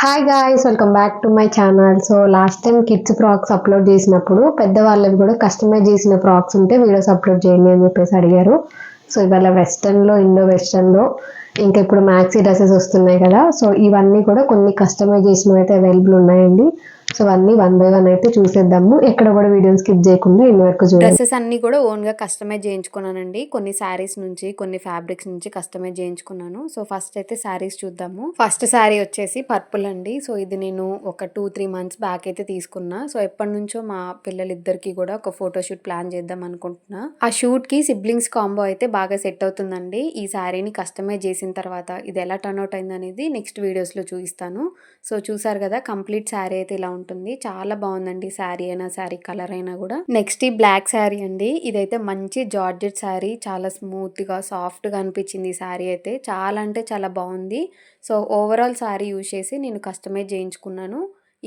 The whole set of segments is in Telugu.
Hi guys, welcome back to my channel. So last time kids frocks upload చేసినప్పుడు పెద్దవాళ్ళకి కూడా కస్టమైజ్ చేసిన ఫ్రాక్స్ ఉంటే వీడియోస్ అప్లోడ్ చేయండి అని చెప్పేసి అడిగారు. సో ఇవాళ వెస్టర్న్లో, ఇండో వెస్టర్న్లో, ఇంకా ఇప్పుడు మ్యాక్సీ డ్రెస్సెస్ వస్తున్నాయి కదా, సో ఇవన్నీ కూడా కొన్ని కస్టమైజ్ చేసినవి అయితే అవైలబుల్ ఉన్నాయండి. సో అన్నీ 1 బై 1 అయితే చూసేద్దాము. ఎక్కడ కూడా వీడియోని స్కిప్ చేయకుండా ఇన్ని వరకు చూడండి. డ్రెస్సెస్ అన్నీ కూడా ఓన్గా కస్టమైజ్ చేయించుకున్నానండి. కొన్ని శారీస్ నుంచి, కొన్ని ఫ్యాబ్రిక్స్ నుంచి కస్టమైజ్ చేయించుకున్నాను. సో ఫస్ట్ అయితే శారీస్ చూద్దాము. ఫస్ట్ శారీ వచ్చేసి పర్పుల్ అండి. సో ఇది నేను ఒక 2-3 మంత్స్ బ్యాక్ అయితే తీసుకున్నా. సో ఎప్పటి నుంచో మా పిల్లలిద్దరికి కూడా ఒక ఫోటోషూట్ ప్లాన్ చేద్దాం అనుకుంటున్నా. ఆ షూట్ కి సిబ్లింగ్స్ కాంబో అయితే బాగా సెట్ అవుతుందండి. ఈ శారీని కస్టమైజ్ చేసిన తర్వాత ఇది ఎలా టర్న్ అవుట్ అయింది అనేది నెక్స్ట్ వీడియోస్ లో చూపిస్తాను. సో చూసారు కదా, కంప్లీట్ శారీ అయితే ఇలా ఉంటుంది. చాలా బాగుందండి శారీ అయినా, శారీ కలర్ అయినా కూడా. నెక్స్ట్ ఈ బ్లాక్ శారీ అండి. ఇదైతే మంచి జార్జెట్ శారీ, చాలా స్మూత్ గా సాఫ్ట్ గా అనిపించింది ఈ శారీ అయితే. చాలా అంటే చాలా బాగుంది. సో ఓవరాల్ శారీ యూజ్ చేసి నేను కస్టమైజ్ చేయించుకున్నాను.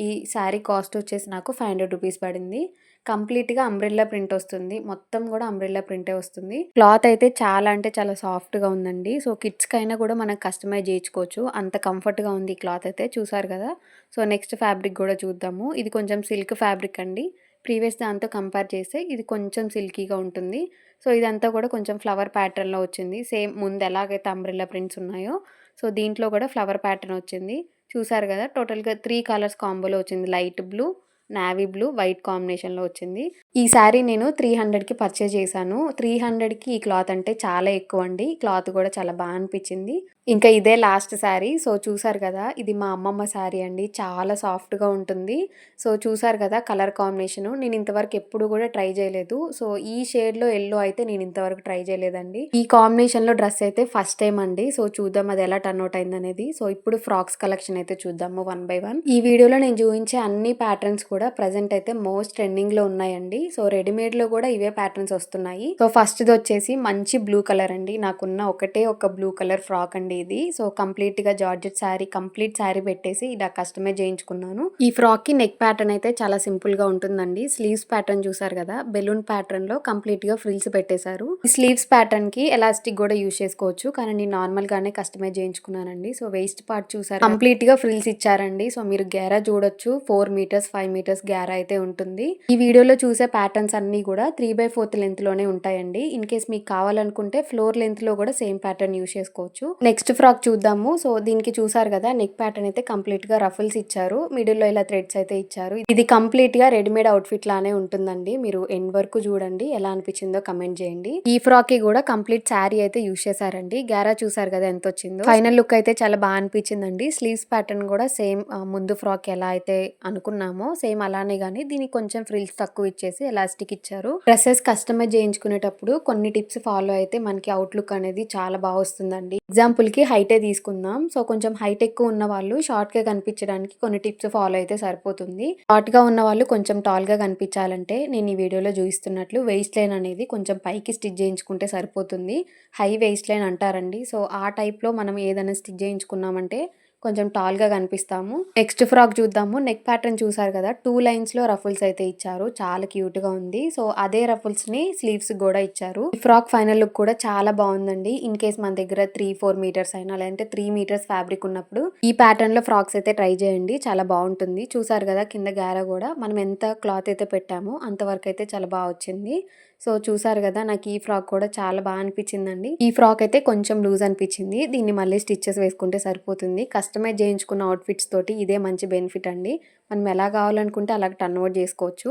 ఈ శారీ కాస్ట్ వచ్చేసి నాకు 500 రూపీస్ పడింది. కంప్లీట్గా అంబ్రెల్లా ప్రింట్ వస్తుంది. మొత్తం కూడా అంబ్రెల్లా ప్రింటే వస్తుంది. క్లాత్ అయితే చాలా అంటే చాలా సాఫ్ట్గా ఉందండి. సో కిడ్స్కి అయినా కూడా మనం కస్టమైజ్ చేయించుకోవచ్చు, అంత కంఫర్ట్గా ఉంది ఈ క్లాత్ అయితే. చూసారు కదా. సో నెక్స్ట్ ఫ్యాబ్రిక్ కూడా చూద్దాము. ఇది కొంచెం సిల్క్ ఫ్యాబ్రిక్ అండి. ప్రీవియస్ దాంతో కంపేర్ చేస్తే ఇది కొంచెం సిల్కీగా ఉంటుంది. సో ఇదంతా కూడా కొంచెం ఫ్లవర్ ప్యాటర్న్లో వచ్చింది. సేమ్ ముందు ఎలాగైతే అంబ్రెల్లా ప్రింట్స్ ఉన్నాయో, సో దీంట్లో కూడా ఫ్లవర్ ప్యాటర్న్ వచ్చింది. చూసారు కదా, టోటల్గా 3 కలర్స్ కాంబోలో వచ్చింది. Light blue, navy blue, white కాంబినేషన్లో వచ్చింది. ఈ శారీ నేను 300కి పర్చేజ్ చేశాను. 300కి ఈ క్లాత్ అంటే చాలా ఎక్కువ అండి. క్లాత్ కూడా చాలా బాగా అనిపించింది. ఇంకా ఇదే లాస్ట్ శారీ. సో చూసారు కదా, ఇది మా అమ్మమ్మ శారీ అండి. చాలా సాఫ్ట్గా ఉంటుంది. సో చూసారు కదా కలర్ కాంబినేషన్, నేను ఇంతవరకు ఎప్పుడు కూడా ట్రై చేయలేదు. సో ఈ షేడ్లో ఎల్లో అయితే నేను ఇంతవరకు ట్రై చేయలేదండి. ఈ కాంబినేషన్లో డ్రెస్ అయితే ఫస్ట్ టైం అండి. సో చూద్దాం అది ఎలా టర్న్ అవుట్ అయింది అనేది. సో ఇప్పుడు ఫ్రాక్స్ కలెక్షన్ అయితే చూద్దాము 1 బై 1. ఈ వీడియోలో నేను చూపించే అన్ని ప్యాటర్న్స్ కూడా ప్రజెంట్ అయితే మోస్ట్ ట్రెండింగ్ లో ఉన్నాయండి. సో రెడీమేడ్ లో కూడా ఇవే ప్యాటర్న్స్ వస్తున్నాయి. సో ఫస్ట్ ది వచ్చేసి మంచి బ్లూ కలర్ అండి. నాకున్న ఒకటే ఒక బ్లూ కలర్ ఫ్రాక్ అండి ఇది. సో కంప్లీట్ గా జార్జెట్ శారీ, కంప్లీట్ శారీ పెట్టేసి ఇలా కస్టమైజ్ చేయించుకున్నాను. ఈ ఫ్రాక్ కి నెక్ ప్యాటర్న్ అయితే చాలా సింపుల్ గా ఉంటుందండి. స్లీవ్స్ ప్యాటర్న్ చూసారు కదా, బెలూన్ ప్యాటర్న్ లో కంప్లీట్ గా ఫ్రిల్స్ పెట్టేశారు. ఈ స్లీవ్స్ ప్యాటర్న్ కి ఎలాస్టిక్ కూడా యూజ్ చేసుకోవచ్చు, కానీ నేను నార్మల్ గానే కస్టమైజ్ చేయించుకున్నానండి. సో వేస్ట్ పార్ట్ చూసారు, కంప్లీట్ గా ఫ్రిల్స్ ఇచ్చారండి. సో మీరు గేరా చూడొచ్చు, 4 మీటర్స్ 5 మీటర్స్ గేరా అయితే ఉంటుంది. ఈ వీడియోలో చూసే ప్యాటర్న్స్ అన్ని కూడా 3/4 లెంత్ లోనే ఉంటాయండి. ఇన్ కేస్ మీకు కావాలనుకుంటే ఫ్లోర్ లెంత్ లో కూడా సేమ్ ప్యాటర్న్ యూజ్ చేసుకోవచ్చు. నెక్స్ట్ ఫ్రాక్ చూద్దాము. సో దీనికి చూసారు కదా, నెక్ ప్యాటర్న్ అయితే కంప్లీట్ గా రఫుల్స్ ఇచ్చారు. మిడిల్ లో ఇలా థ్రెడ్స్ అయితే ఇచ్చారు. ఇది కంప్లీట్ గా రెడీమేడ్ అవుట్ఫిట్ లానే ఉంటుందండి. మీరు ఎండ్ వరకు చూడండి, ఎలా అనిపించిందో కమెంట్ చేయండి. ఈ ఫ్రాక్ కి కూడా కంప్లీట్ శారీ అయితే యూజ్ చేశారండి. గ్యారా చూసారు కదా ఎంత వచ్చిందో. ఫైనల్ లుక్ అయితే చాలా బాగా అనిపించిందండి. స్లీవ్స్ ప్యాటర్న్ కూడా సేమ్ ముందు ఫ్రాక్ ఎలా అయితే అనుకున్నామో సేమ్ అలానే, గానీ దీనికి కొంచెం ఫ్రిల్స్ తక్కువ ఇచ్చేసి ఎలాస్టిక్ ఇచ్చారు. డ్రెస్సెస్ కస్టమైజ్ చేయించుకునేటప్పుడు కొన్ని టిప్స్ ఫాలో అయితే మనకి అవుట్లుక్ అనేది చాలా బాగా వస్తుందండి. ఎగ్జాంపుల్ కి హైటే తీసుకుందాం. సో కొంచెం హైట్ ఎక్కువ ఉన్న వాళ్ళు షార్ట్ గా కనిపించడానికి కొన్ని టిప్స్ ఫాలో అయితే సరిపోతుంది. షార్ట్ గా ఉన్న వాళ్ళు కొంచెం టాల్ గా కనిపించాలంటే నేను ఈ వీడియోలో చూపిస్తున్నట్లు వెయిస్ట్ లైన్ అనేది కొంచెం పైకి స్టిచ్ చేయించుకుంటే సరిపోతుంది. హై వెయిస్ట్ లైన్ అంటారండి. సో ఆ టైప్ లో మనం ఏదైనా స్టిచ్ చేయించుకున్నామంటే కొంచెం టాల్ గా కనిపిస్తాము. నెక్స్ట్ ఫ్రాక్ చూద్దాము. నెక్ ప్యాటర్న్ చూసారు కదా, 2 లైన్స్ లో రఫుల్స్ అయితే ఇచ్చారు. చాలా క్యూట్ గా ఉంది. సో అదే రఫుల్స్ ని స్లీవ్స్ కూడా ఇచ్చారు. ఈ ఫ్రాక్ ఫైనల్ లుక్ కూడా చాలా బాగుందండి. ఇన్ కేస్ మన దగ్గర 3-4 మీటర్స్ అయినా, లేదంటే 3 మీటర్స్ ఫ్యాబ్రిక్ ఉన్నప్పుడు ఈ ప్యాటర్న్ లో ఫ్రాక్స్ అయితే ట్రై చేయండి. చాలా బాగుంటుంది. చూసారు కదా కింద గార కూడా మనం ఎంత క్లాత్ అయితే పెట్టామో అంతవరకు అయితే చాలా బాగా వచ్చింది. సో చూసారు కదా, నాకు ఈ ఫ్రాక్ కూడా చాలా బాగా అనిపించిందండి. ఈ ఫ్రాక్ అయితే కొంచెం లూజ్ అనిపించింది. దీన్ని మళ్ళీ స్టిచెస్ వేసుకుంటే సరిపోతుంది. కస్టమైజ్ చేయించుకున్న అవుట్ఫిట్స్ తోటి ఇదే మంచి బెనిఫిట్ అండి. మనం ఎలా కావాలనుకుంటే అలా టర్న్ అవుట్ చేసుకోవచ్చు.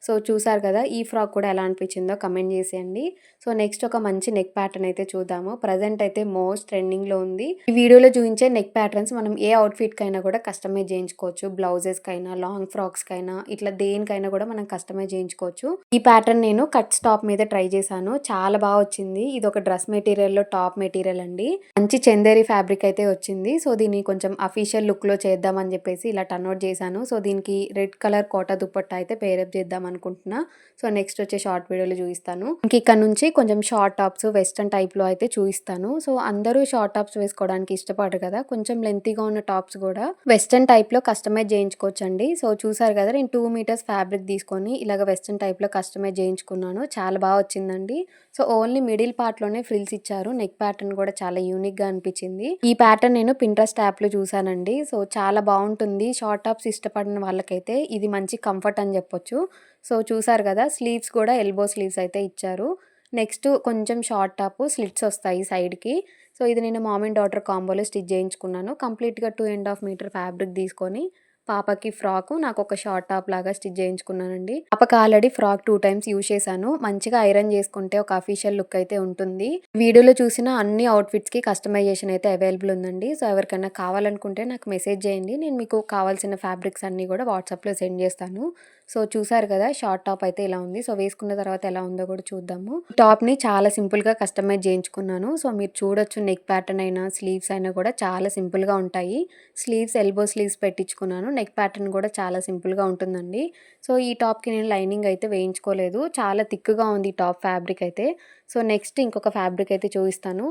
సో చూసారు కదా, ఈ ఫ్రాక్ కూడా ఎలా అనిపించిందో కమెంట్ చేసేయండి. సో నెక్స్ట్ ఒక మంచి నెక్ ప్యాటర్న్ అయితే చూద్దాము. ప్రజెంట్ అయితే మోస్ట్ ట్రెండింగ్ లో ఉంది. ఈ వీడియోలో చూపించే నెక్ ప్యాటర్న్స్ మనం ఏ అవుట్ఫిట్ కైనా కూడా కస్టమైజ్ చేయించుకోవచ్చు. బ్లౌజెస్ కైనా, లాంగ్ ఫ్రాక్స్ కైనా, ఇట్లా దేనికైనా కూడా మనం కస్టమైజ్ చేయించుకోవచ్చు. ఈ ప్యాటర్న్ నేను కట్స్ టాప్ మీద ట్రై చేశాను. చాలా బాగా వచ్చింది. ఇది ఒక డ్రెస్ మెటీరియల్ లో టాప్ మెటీరియల్ అండి. మంచి చందేరి ఫ్యాబ్రిక్ అయితే వచ్చింది. సో దీన్ని కొంచెం అఫీషియల్ లుక్ లో చేద్దామని చెప్పేసి ఇలా టర్న్ అవుట్ చేశాను. సో దీనికి రెడ్ కలర్ కోటా దుపట్టా అయితే పేరప్ చేద్దాం అనుకుంటున్నా. సో నెక్స్ట్ వచ్చే షార్ట్ వీడియోలో చూపిస్తాను. ఇంక ఇక్కడ నుంచి కొంచెం షార్ట్ టాప్స్ వెస్టర్న్ టైప్ లో అయితే చూపిస్తాను. సో అందరూ షార్ట్ టాప్స్ వేసుకోవడానికి ఇష్టపడరు కదా, కొంచెం లెంతీగా ఉన్న టాప్స్ కూడా వెస్టర్న్ టైప్ లో కస్టమైజ్ చేయించుకోవచ్చండి. సో చూసారు కదా, నేను 2 మీటర్స్ ఫ్యాబ్రిక్ తీసుకొని ఇలాగ వెస్టర్న్ టైప్ లో కస్టమైజ్ చేయించుకున్నాను. చాలా బాగా వచ్చిందండి. సో ఓన్లీ మిడిల్ పార్ట్‌లోనే ఫ్రిల్స్ ఇచ్చారు. నెక్ ప్యాటర్న్ కూడా చాలా యూనిక్‌గా అనిపించింది. ఈ ప్యాటర్న్ నేను పింట్రెస్ట్ యాప్‌లో చూసానండి. సో చాలా బాగుంటుంది. షార్ట్ టాప్స్ ఇష్టపడిన వాళ్ళకైతే ఇది మంచి కంఫర్ట్ అని చెప్పొచ్చు. సో చూసారు కదా, స్లీవ్స్ కూడా ఎల్బో స్లీవ్స్ అయితే ఇచ్చారు. నెక్స్ట్ కొంచెం షార్ట్ టాప్ స్లిట్స్ వస్తాయి సైడ్‌కి. సో ఇది నేను మామ్ అండ్ డాటర్ కాంబోలో స్టిచ్ చేయించుకున్నాను. కంప్లీట్‌గా 2½ మీటర్ ఫ్యాబ్రిక్ తీసుకొని పాపకి ఫ్రాకు, నాకొక షార్ట్ టాప్ లాగా స్టిచ్ చేయించుకున్నానండి. పాపకి ఆల్రెడీ ఫ్రాక్ 2 టైమ్స్ యూజ్ చేశాను. మంచిగా ఐరన్ చేసుకుంటే ఒక అఫీషియల్ లుక్ అయితే ఉంటుంది. వీడియోలో చూసిన అన్ని అవుట్‌ఫిట్స్‌కి కస్టమైజేషన్ అయితే అవైలబుల్ ఉందండి. సో ఎవరికైనా కావాలనుకుంటే నాకు మెసేజ్ చేయండి. నేను మీకు కావాల్సిన ఫ్యాబ్రిక్స్ అన్నీ కూడా వాట్సాప్‌లో సెండ్ చేస్తాను. సో చూసారు కదా, షార్ట్ టాప్ అయితే ఇలా ఉంది. సో వేసుకున్న తర్వాత ఎలా ఉందో కూడా చూద్దాము. టాప్‌ని చాలా సింపుల్‌గా కస్టమైజ్ చేయించుకున్నాను. సో మీరు చూడొచ్చు, నెక్ ప్యాటర్న్ అయినా స్లీవ్స్ అయినా కూడా చాలా సింపుల్‌గా ఉంటాయి. స్లీవ్స్ ఎల్బో స్లీవ్స్ పెట్టించుకున్నాను. నెక్ ప్యాటర్న్ కూడా చాలా సింపుల్‌గా ఉంటుందండి. సో ఈ టాప్‌కి నేను లైనింగ్ అయితే వేయించుకోలేదు. చాలా థిక్‌గా ఉంది ఈ టాప్ ఫ్యాబ్రిక్ అయితే. సో నెక్స్ట్ ఇంకొక ఫ్యాబ్రిక్ అయితే చూపిస్తాను.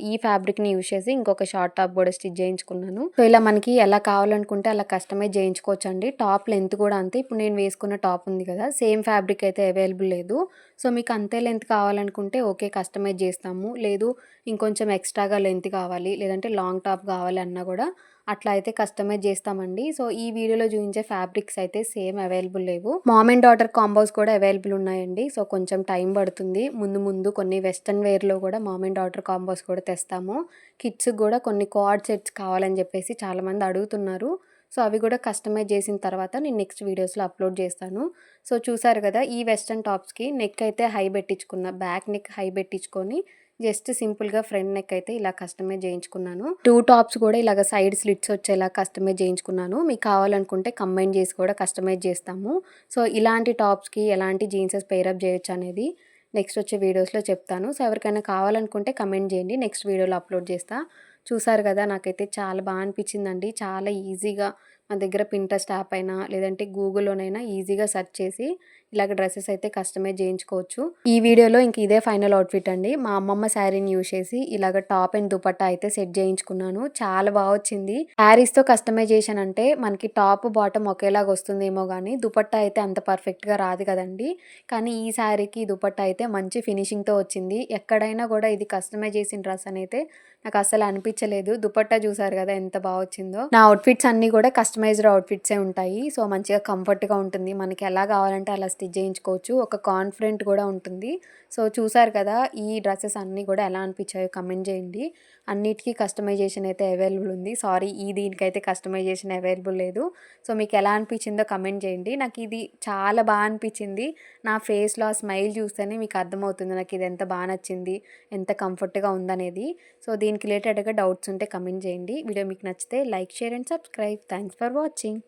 ఈ ఫ్యాబ్రిక్‌ని యూజ్ చేసి ఇంకొక షార్ట్ టాప్ కూడా స్టిచ్ చేయించుకున్నాను. సో ఇలా మనకి ఎలా కావాలనుకుంటే అలా కస్టమైజ్ చేయించుకోవచ్చండి. టాప్ లెంత్ కూడా అంతే. ఇప్పుడు నేను వేసుకున్న టాప్ ఉంది కదా, సేమ్ ఫ్యాబ్రిక్ అయితే అవైలబుల్ లేదు. సో మీకు అంతే లెంత్ కావాలనుకుంటే ఓకే, కస్టమైజ్ చేస్తాము. లేదు ఇంకొంచెం ఎక్స్ట్రాగా లెంత్ కావాలి, లేదంటే లాంగ్ టాప్ కావాలి అన్నా కూడా అట్లా అయితే కస్టమైజ్ చేస్తామండి. సో ఈ వీడియోలో చూపించే ఫ్యాబ్రిక్స్ అయితే సేమ్ అవైలబుల్ లేవు. మామ్ అండ్ డాటర్ కాంబోస్ కూడా అవైలబుల్ ఉన్నాయండి. సో కొంచెం టైం పడుతుంది. ముందు ముందు కొన్ని వెస్ట్రన్ వేర్లో కూడా మామ్ అండ్ డాటర్ కాంబోస్ కూడా తెస్తాము. కిడ్స్కి కూడా కొన్ని కార్డ్ సెట్స్ కావాలని చెప్పేసి చాలామంది అడుగుతున్నారు. సో అవి కూడా కస్టమైజ్ చేసిన తర్వాత నేను నెక్స్ట్ వీడియోస్లో అప్లోడ్ చేస్తాను. సో చూసారు కదా, ఈ వెస్ట్రన్ టాప్స్కి నెక్ అయితే హై పెట్టించుకున్న, బ్యాక్ నెక్ హై పెట్టించుకొని జస్ట్ సింపుల్‌గా ఫ్రంట్ నెక్ అయితే ఇలా కస్టమైజ్ చేయించుకున్నాను. 2 టాప్స్ కూడా ఇలాగ సైడ్ స్లిట్స్ వచ్చేలా కస్టమైజ్ చేయించుకున్నాను. మీకు కావాలనుకుంటే కంబైన్ చేసి కూడా కస్టమైజ్ చేస్తాము. సో ఇలాంటి టాప్స్‌కి ఎలాంటి జీన్సెస్ పెయిరప్ చేయొచ్చు అనేది నెక్స్ట్ వచ్చే వీడియోస్‌లో చెప్తాను. సో ఎవరికైనా కావాలనుకుంటే కమెంట్ చేయండి. నెక్స్ట్ వీడియోలో అప్లోడ్ చేస్తా. చూసారు కదా, నాకైతే చాలా బాగా అనిపించిందండి. చాలా ఈజీగా మన దగ్గర పింట్రెస్ట్ యాప్ అయినా లేదంటే గూగుల్‌లోనైనా ఈజీగా సెర్చ్ చేసి ఇలాగ డ్రెసెస్ అయితే కస్టమైజ్ చేయించుకోవచ్చు. ఈ వీడియోలో ఇంక ఇదే ఫైనల్ అవుట్‌ఫిట్ అండి. మా అమ్మమ్మ శారీని యూజ్ చేసి ఇలాగ టాప్ అండ్ దుపట్టా అయితే సెట్ చేయించుకున్నాను. చాలా బాగా వచ్చింది. శారీస్‌తో కస్టమైజేషన్ అంటే మనకి టాప్, బాటమ్ ఒకేలాగా వస్తుందేమో గానీ దుపట్టా అయితే అంత పర్ఫెక్ట్‌గా రాదు కదండీ. కానీ ఈ శారీకి దుపట్టా అయితే మంచి ఫినిషింగ్‌తో వచ్చింది. ఎక్కడైనా కూడా ఇది కస్టమైజ్ చేసిన డ్రెస్ అని అయితే నాకు అస్సలు అనిపించలేదు. దుపట్టా చూసారు కదా ఎంత బాగా వచ్చిందో. నా అవుట్‌ఫిట్స్ అన్నీ కూడా కస్టమైజ్డ్ అవుట్‌ఫిట్సే ఉంటాయి. సో మంచిగా కంఫర్ట్‌గా ఉంటుంది. మనకి ఎలా కావాలంటే అలా స్టిచ్ చేయించుకోవచ్చు. ఒక కాన్ఫిడెంట్ కూడా ఉంటుంది. సో చూసారు కదా, ఈ డ్రెసెస్ అన్నీ కూడా ఎలా అనిపించాయో కమెంట్ చేయండి. అన్నిటికీ కస్టమైజేషన్ అయితే అవైలబుల్ ఉంది. సారీ, దీనికైతే కస్టమైజేషన్ అవైలబుల్ లేదు. సో మీకు ఎలా అనిపించిందో కమెంట్ చేయండి. నాకు ఇది చాలా బాగా అనిపించింది. నా ఫేస్‌లో ఆ స్మైల్ చూస్తేనే మీకు అర్థమవుతుంది నాకు ఇది ఎంత బాగా నచ్చింది, ఎంత కంఫర్ట్‌గా ఉందనేది. సో దీనికి రిలేటెడ్‌గా డౌట్స్ ఉంటే కమెంట్ చేయండి. వీడియో మీకు నచ్చితే like, share and subscribe. Thanks for watching.